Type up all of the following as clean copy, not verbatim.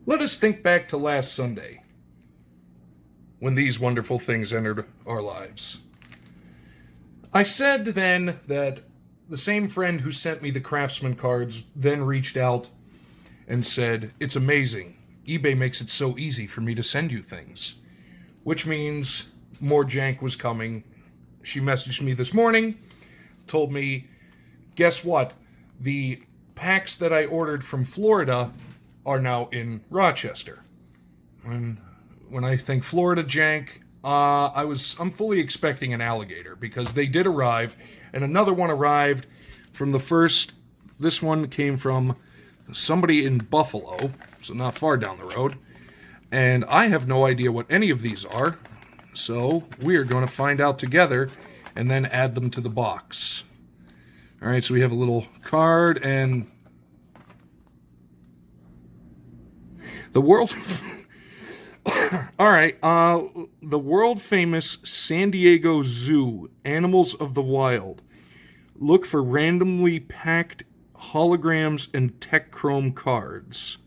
Let us think back to last Sunday, when these wonderful things entered our lives. I said then that the same friend who sent me the Craftsman cards then reached out and said, "It's amazing. eBay makes it so easy for me to send you things." Which means more Jank was coming. She messaged me this morning, told me, guess what? The packs that I ordered from Florida are now in Rochester. And when I think Florida Jank, I'm fully expecting an alligator because they did arrive, and another one arrived from the first. This one came from somebody in Buffalo, so not far down the road, and I have no idea what any of these are, so we are going to find out together and then add them to the box. All right, so we have a little card and the world. All right, the world famous San Diego Zoo, Animals of the Wild. Look for randomly packed holograms and tech chrome cards.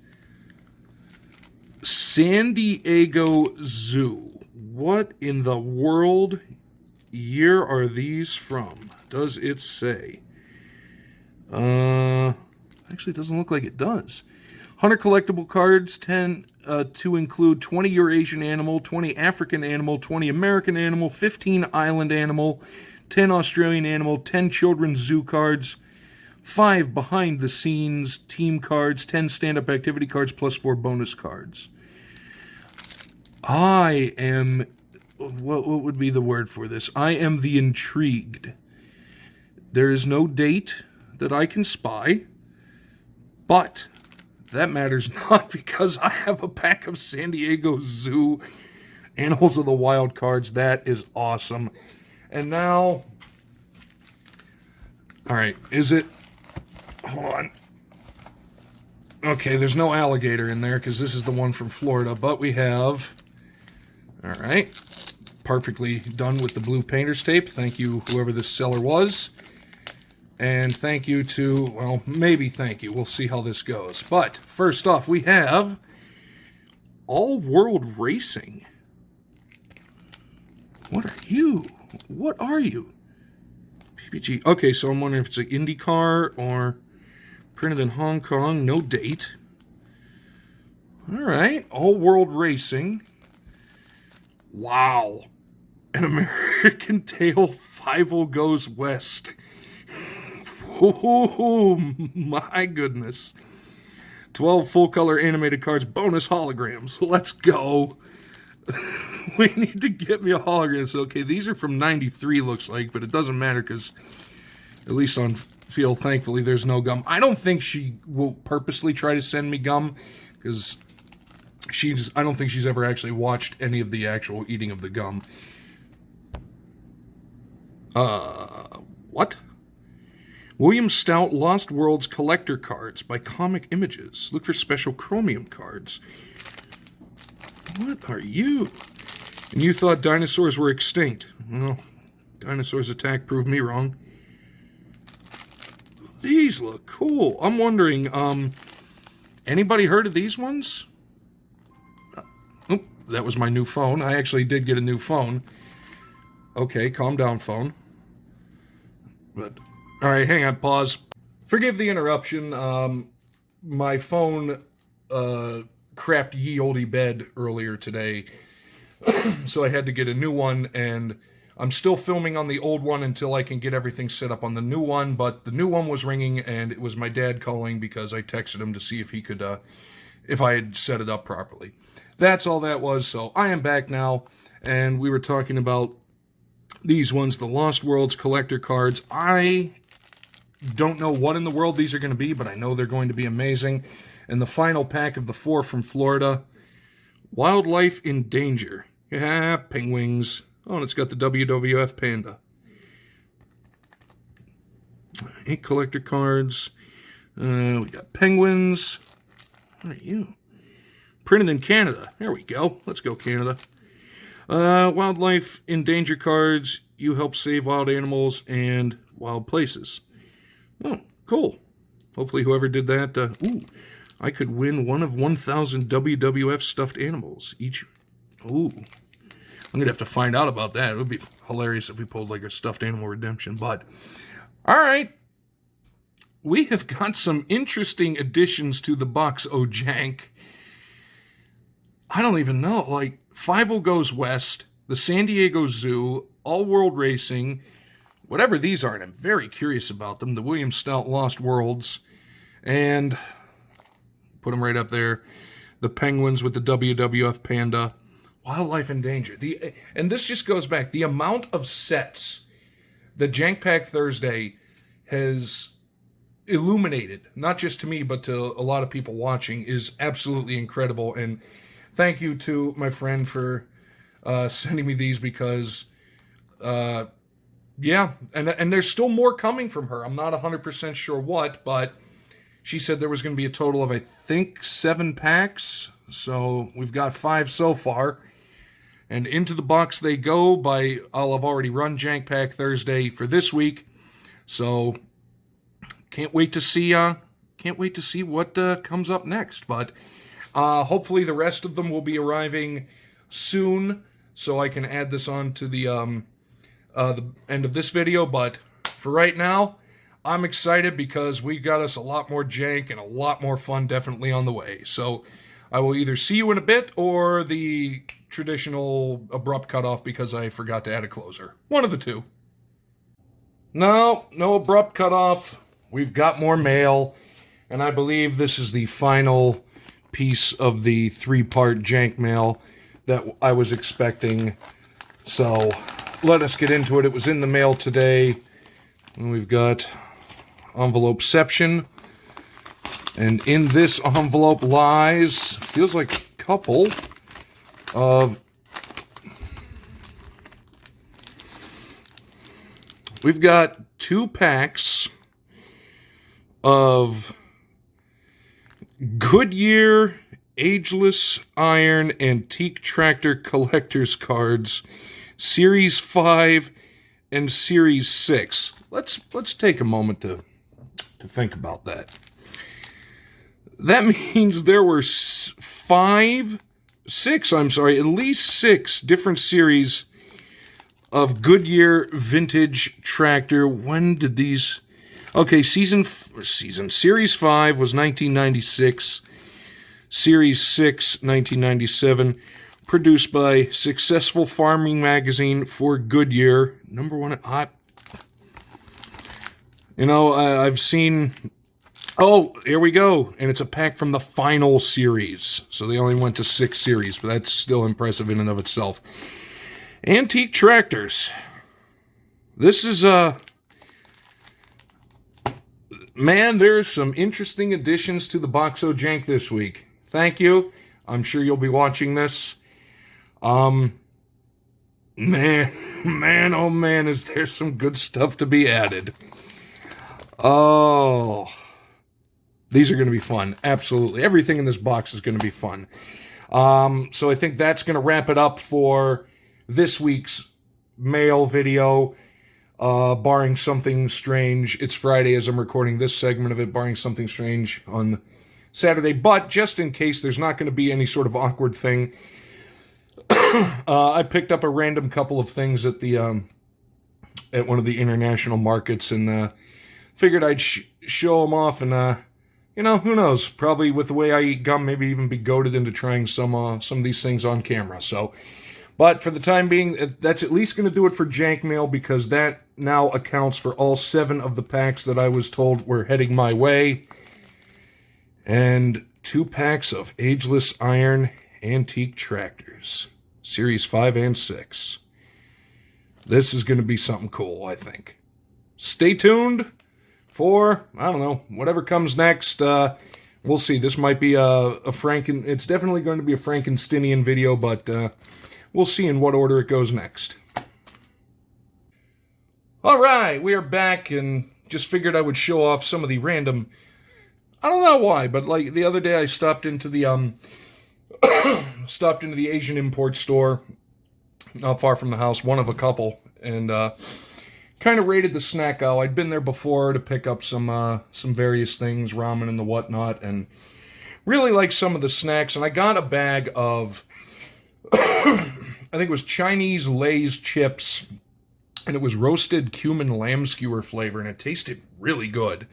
San Diego Zoo. What in the world year are these from? Does it say? Actually, it doesn't look like it does. 100 collectible cards tend to include 20 Eurasian animal, 20 African animal, 20 American animal, 15 island animal, 10 Australian animal, 10 children's zoo cards, 5 behind the scenes team cards, 10 stand-up activity cards, plus 4 bonus cards. I am... What would be the word for this? I am the intrigued. There is no date that I can spy, but that matters not because I have a pack of San Diego Zoo Animals of the Wild cards. That is awesome. And now, all right, is it, hold on. Okay, there's no alligator in there because this is the one from Florida, but we have, all right, perfectly done with the blue painter's tape. Thank you, whoever this seller was. And thank you to, well, maybe thank you. We'll see how this goes. But first off, we have All World Racing. What are you? What are you? PPG. Okay, so I'm wondering if it's an IndyCar or printed in Hong Kong. No date. All right. All World Racing. Wow. An American Tail 5 Goes West. Oh, my goodness. 12 full-color animated cards, bonus holograms. Let's go. We need to get me a hologram. So, okay, these are from 93, looks like, but it doesn't matter because, at least on feel, thankfully, there's no gum. I don't think she will purposely try to send me gum because I don't think she's ever actually watched any of the actual eating of the gum. What? William Stout Lost Worlds Collector Cards by Comic Images. Look for special chromium cards. What are you? And you thought dinosaurs were extinct. Well, dinosaurs attack proved me wrong. These look cool. I'm wondering, anybody heard of these ones? Oh, that was my new phone. I actually did get a new phone. Okay, calm down, phone. But... all right, hang on, pause. Forgive the interruption. My phone crapped ye olde bed earlier today, so I had to get a new one, and I'm still filming on the old one until I can get everything set up on the new one, but the new one was ringing, and it was my dad calling because I texted him to see if he could, if I had set it up properly. That's all that was, so I am back now, and we were talking about these ones, the Lost Worlds collector cards. I don't know what in the world these are going to be, but I know they're going to be amazing. And the final pack of the 4 from Florida, Wildlife in Danger. Yeah, penguins. Oh, and it's got the WWF panda. 8 collector cards. We got penguins. What are you? Printed in Canada. There we go. Let's go, Canada. Wildlife in Danger cards. You help save wild animals and wild places. Oh, cool. Hopefully whoever did that, I could win one of 1,000 WWF stuffed animals each. Ooh. I'm going to have to find out about that. It would be hilarious if we pulled like a stuffed animal redemption. But, all right. We have got some interesting additions to the box, Jank. I don't even know. Like, 5 Goes West, the San Diego Zoo, All World Racing, whatever these are, and I'm very curious about them. The William Stout Lost Worlds, and put them right up there. The Penguins with the WWF Panda. Wildlife in Danger. And this just goes back. The amount of sets that Jank Pack Thursday has illuminated, not just to me, but to a lot of people watching, is absolutely incredible. And thank you to my friend for sending me these because, yeah, and there's still more coming from her. I'm not 100% sure what, but she said there was going to be a total of, I think, 7 packs. So we've got 5 so far. And into the box they go. I'll have already run Jank Pack Thursday for this week. So can't wait to see what comes up next. But hopefully the rest of them will be arriving soon, so I can add this on to the end of this video. But for right now, I'm excited because we got us a lot more Jank and a lot more fun definitely on the way. So I will either see you in a bit or the traditional abrupt cutoff because I forgot to add a closer. One of the two. No abrupt cutoff. We've got more mail, and I believe this is the final piece of the 3-part Jank mail that I was expecting. So let us get into it. It was in the mail today, and we've got envelopeception. And in this envelope lies, feels like a couple of... We've got 2 packs of Goodyear Ageless Iron Antique Tractor Collector's Cards, Series 5 and Series 6. Let's take a moment to think about that. That means there were at least 6 different series of Goodyear vintage tractor. When did these... Okay, Series 5 was 1996. Series 6, 1997. Produced by Successful Farming Magazine for Goodyear. Number 1... I've seen... Oh, here we go. And it's a pack from the final series. So they only went to 6 series, but that's still impressive in and of itself. Antique tractors. This is, man, there's some interesting additions to the Boxo Jank this week. Thank you. I'm sure you'll be watching this. Man, oh man, is there some good stuff to be added. Oh... These are going to be fun. Absolutely. Everything in this box is going to be fun. So I think that's going to wrap it up for this week's mail video. Barring something strange. It's Friday as I'm recording this segment of it. Barring something strange on Saturday. But just in case there's not going to be any sort of awkward thing, I picked up a random couple of things at the at one of the international markets and figured I'd show them off and... who knows? Probably with the way I eat gum, maybe even be goaded into trying some of these things on camera. So, but for the time being, that's at least going to do it for Jank Mail because that now accounts for all 7 of the packs that I was told were heading my way. And 2 packs of Ageless Iron Antique Tractors, Series 5 and 6. This is going to be something cool, I think. Stay tuned for, I don't know, whatever comes next. We'll see. This might be it's definitely going to be a Frankensteinian video, but we'll see in what order it goes next. All right, we are back, and just figured I would show off some of the random... I don't know why, but like the other day I stopped into the Asian import store not far from the house, one of a couple, and kind of raided the snack aisle. I'd been there before to pick up some various things, ramen and the whatnot, and really like some of the snacks, and I got a bag of, I think it was Chinese Lay's chips, and it was roasted cumin lamb skewer flavor, and it tasted really good.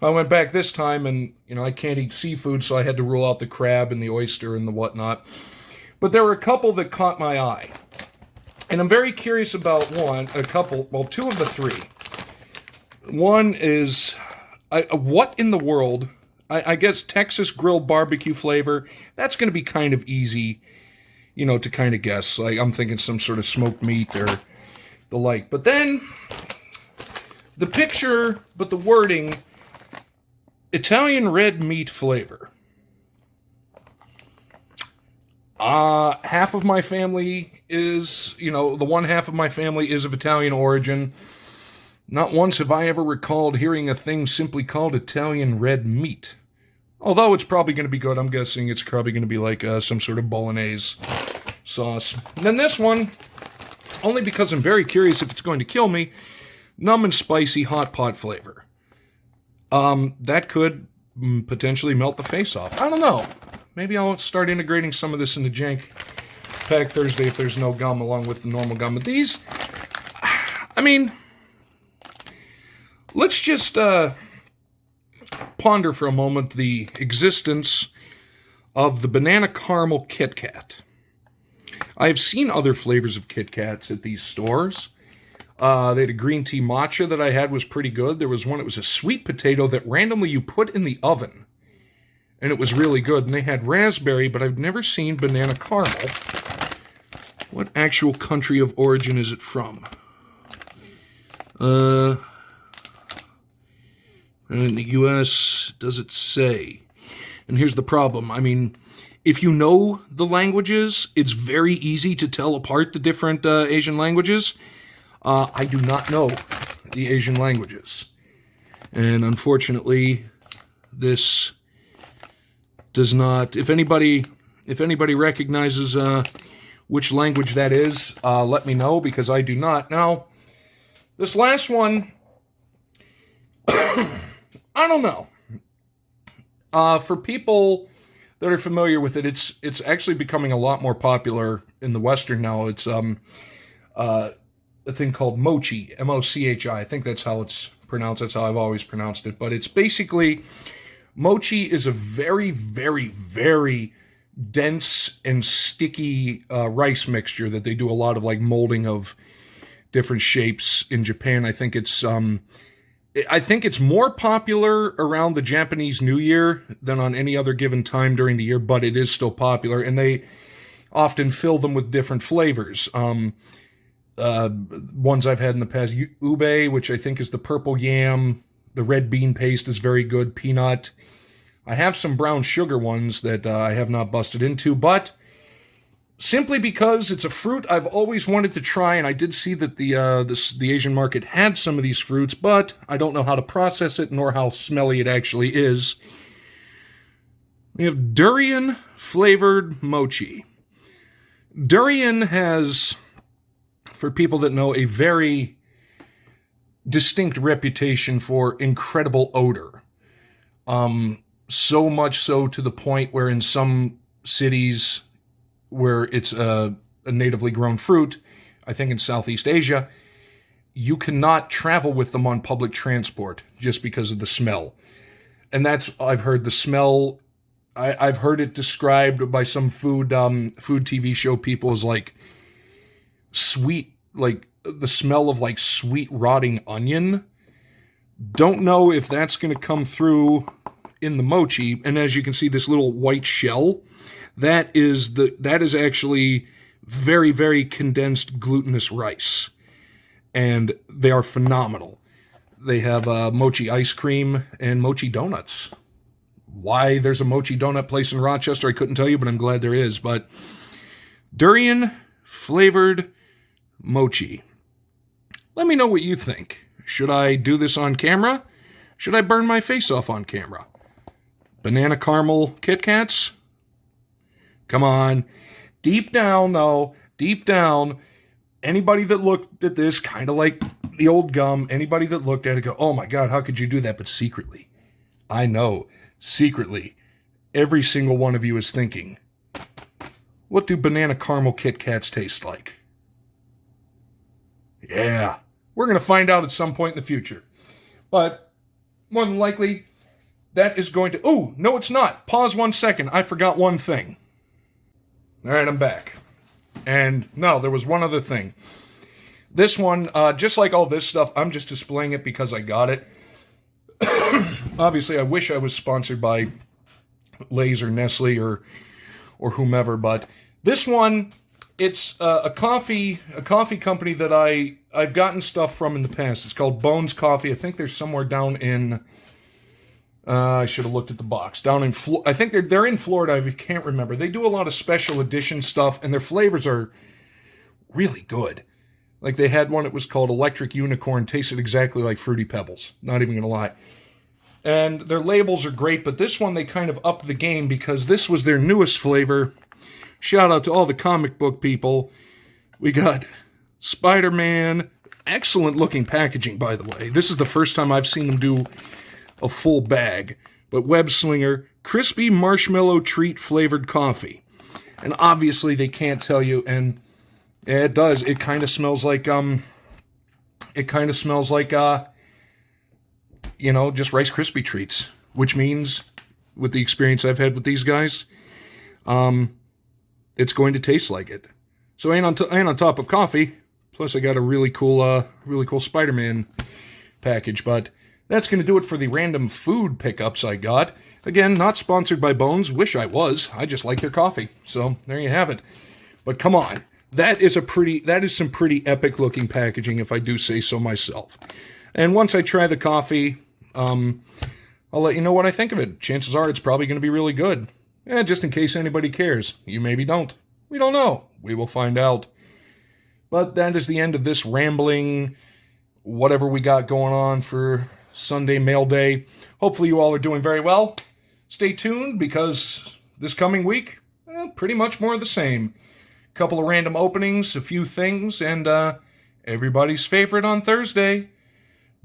I went back this time, and, I can't eat seafood, so I had to rule out the crab and the oyster and the whatnot. But there were a couple that caught my eye. And I'm very curious about two of the three. One is, what in the world, I guess Texas grilled barbecue flavor, that's going to be kind of easy, to kind of guess. Like, I'm thinking some sort of smoked meat or the like. But then, the picture, but the wording, Italian red meat flavor. Half of my family is, the one half of my family is of Italian origin. Not once have I ever recalled hearing a thing simply called Italian red meat. Although it's probably going to be good. I'm guessing it's probably going to be like some sort of bolognese sauce. And then this one, only because I'm very curious if it's going to kill me, numb and spicy hot pot flavor. That could potentially melt the face off. I don't know. Maybe I'll start integrating some of this into Jank Pack Thursday if there's no gum along with the normal gum. But these, let's just ponder for a moment the existence of the banana caramel Kit Kat. I have seen other flavors of Kit Kats at these stores. They had a green tea matcha that I had was pretty good. There was one, it was a sweet potato that randomly you put in the oven. And it was really good. And they had raspberry, but I've never seen banana caramel. What actual country of origin is it from? In the U.S., does it say? And here's the problem. If you know the languages, it's very easy to tell apart the different Asian languages. I do not know the Asian languages. And unfortunately, this does not. If anybody recognizes which language that is, let me know, because I do not. Now, this last one, I don't know. For people that are familiar with it, it's actually becoming a lot more popular in the Western now. It's a thing called mochi, M-O-C-H-I. I think that's how it's pronounced. That's how I've always pronounced it. But it's basically, mochi is a very, very, very dense and sticky rice mixture that they do a lot of like molding of different shapes in Japan. I think it's more popular around the Japanese New Year than on any other given time during the year, but it is still popular, and they often fill them with different flavors. Ones I've had in the past, ube, which I think is the purple yam. The red bean paste is very good. Peanut. I have some brown sugar ones that I have not busted into, but simply because it's a fruit I've always wanted to try, and I did see that the Asian market had some of these fruits, but I don't know how to process it nor how smelly it actually is. We have durian-flavored mochi. Durian has, for people that know, a very distinct reputation for incredible odor. So much so to the point where in some cities where it's a natively grown fruit, I think in Southeast Asia, you cannot travel with them on public transport just because of the smell. And that's, I've heard the smell, I've heard it described by some food TV show people as like sweet, like the smell of like sweet rotting onion. Don't know if that's going to come through in the mochi. And as you can see, this little white shell, that is actually very, very condensed glutinous rice. And they are phenomenal. They have mochi ice cream and mochi donuts. Why there's a mochi donut place in Rochester, I couldn't tell you, but I'm glad there is. But durian-flavored mochi. Let me know what you think. Should I do this on camera? Should I burn my face off on camera? Banana caramel Kit Kats? Come on. Deep down, though, anybody that looked at this, kind of like the old gum, anybody that looked at it go, oh my God, how could you do that? But secretly, I know, secretly, every single one of you is thinking, what do banana caramel Kit Kats taste like? Yeah, we're going to find out at some point in the future. But more than likely, that is going to... Oh, no, it's not. Pause 1 second. I forgot one thing. All right, I'm back. And no, there was one other thing. This one, just like all this stuff, I'm just displaying it because I got it. Obviously, I wish I was sponsored by Lay's or Nestle or whomever, but this one, it's a coffee company that I've gotten stuff from in the past. It's called Bones Coffee. I think they're somewhere down in... I should have looked at the box. Down in I think they're in Florida. I can't remember. They do a lot of special edition stuff, and their flavors are really good. Like they had one that was called Electric Unicorn. Tasted exactly like Fruity Pebbles. Not even gonna lie. And their labels are great, but this one they kind of upped the game because this was their newest flavor. Shout out to all the comic book people. We got Spider-Man. Excellent looking packaging, by the way. This is the first time I've seen them do a full bag. But Web Slinger, crispy marshmallow treat flavored coffee. And obviously they can't tell you, and yeah, it does. It kind of smells like, just Rice Krispie treats. Which means, with the experience I've had with these guys, it's going to taste like it. So ain't on top of coffee. Plus I got a really cool Spider-Man package, but that's going to do it for the random food pickups I got. Again, not sponsored by Bones. Wish I was. I just like their coffee. So, there you have it. But come on. That is some pretty epic looking packaging, if I do say so myself. And once I try the coffee, I'll let you know what I think of it. Chances are it's probably going to be really good. Just in case anybody cares. You maybe don't. We don't know. We will find out. But that is the end of this rambling, whatever we got going on for Sunday Mail Day. Hopefully you all are doing very well. Stay tuned because this coming week, pretty much more of the same. Couple of random openings, a few things, and everybody's favorite on Thursday,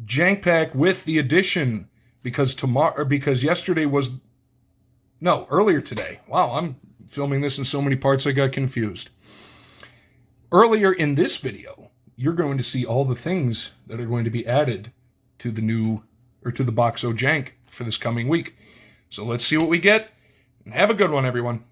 Jank Pack with the addition, because yesterday was... No, earlier today. Wow, I'm filming this in so many parts I got confused. Earlier in this video, you're going to see all the things that are going to be added to the Boxo Jank for this coming week. So let's see what we get, and have a good one, everyone.